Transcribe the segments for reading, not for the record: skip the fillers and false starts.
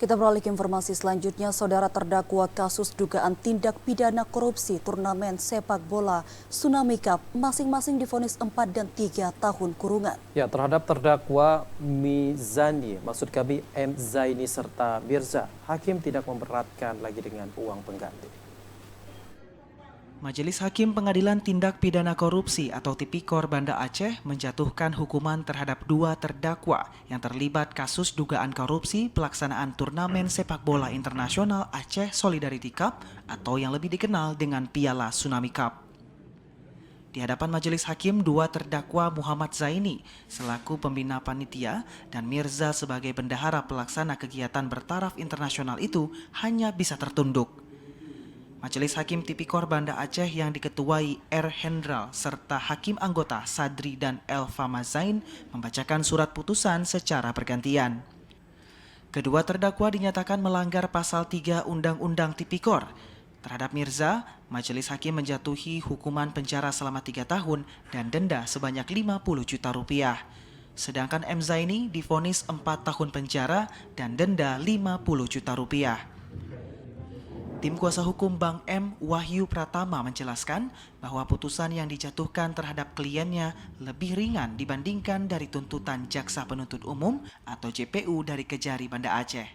Kita beralih ke informasi selanjutnya, saudara terdakwa kasus dugaan tindak pidana korupsi turnamen sepak bola Tsunami Cup masing-masing divonis 4 dan 3 tahun kurungan. Ya, terhadap terdakwa Mizani, maksud kami M. Zaini serta Mirza, hakim tidak memberatkan lagi dengan uang pengganti. Majelis Hakim Pengadilan Tindak Pidana Korupsi atau Tipikor Banda Aceh menjatuhkan hukuman terhadap 2 terdakwa yang terlibat kasus dugaan korupsi pelaksanaan turnamen sepak bola internasional Aceh Solidarity Cup atau yang lebih dikenal dengan Piala Tsunami Cup. Di hadapan Majelis Hakim, 2 terdakwa Muhammad Zaini selaku pembina panitia dan Mirza sebagai bendahara pelaksana kegiatan bertaraf internasional itu hanya bisa tertunduk. Majelis Hakim Tipikor Banda Aceh yang diketuai R. Hendral serta hakim anggota Sadri dan Elva Mazain membacakan surat putusan secara bergantian. Kedua terdakwa dinyatakan melanggar pasal 3 Undang-Undang Tipikor. Terhadap Mirza, Majelis Hakim menjatuhi hukuman penjara selama 3 tahun dan denda sebanyak 50 juta rupiah. Sedangkan M. Zaini divonis 4 tahun penjara dan denda 50 juta rupiah. Tim kuasa hukum Bang M. Wahyu Pratama menjelaskan bahwa putusan yang dijatuhkan terhadap kliennya lebih ringan dibandingkan dari tuntutan Jaksa Penuntut Umum atau JPU dari Kejari Banda Aceh.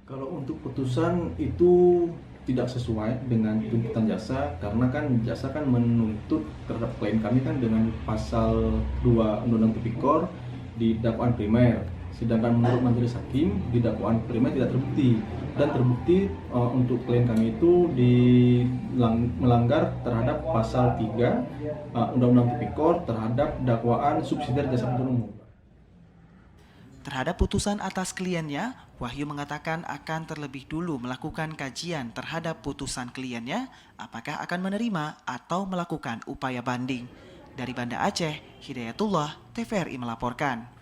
Kalau untuk putusan itu tidak sesuai dengan tuntutan jaksa, karena kan jaksa kan menuntut terhadap klien kami kan dengan pasal 2 Undang-Undang Tipikor di dakwaan primer. Sedangkan menurut majelis hakim di dakwaan primer tidak terbukti dan terbukti untuk klien kami itu melanggar terhadap pasal 3 Undang-Undang Tipikor terhadap dakwaan subsidiar jasa penuntut umum. Terhadap putusan atas kliennya, Wahyu mengatakan akan terlebih dulu melakukan kajian terhadap putusan kliennya, apakah akan menerima atau melakukan upaya banding. Dari Banda Aceh, Hidayatullah, TVRI melaporkan.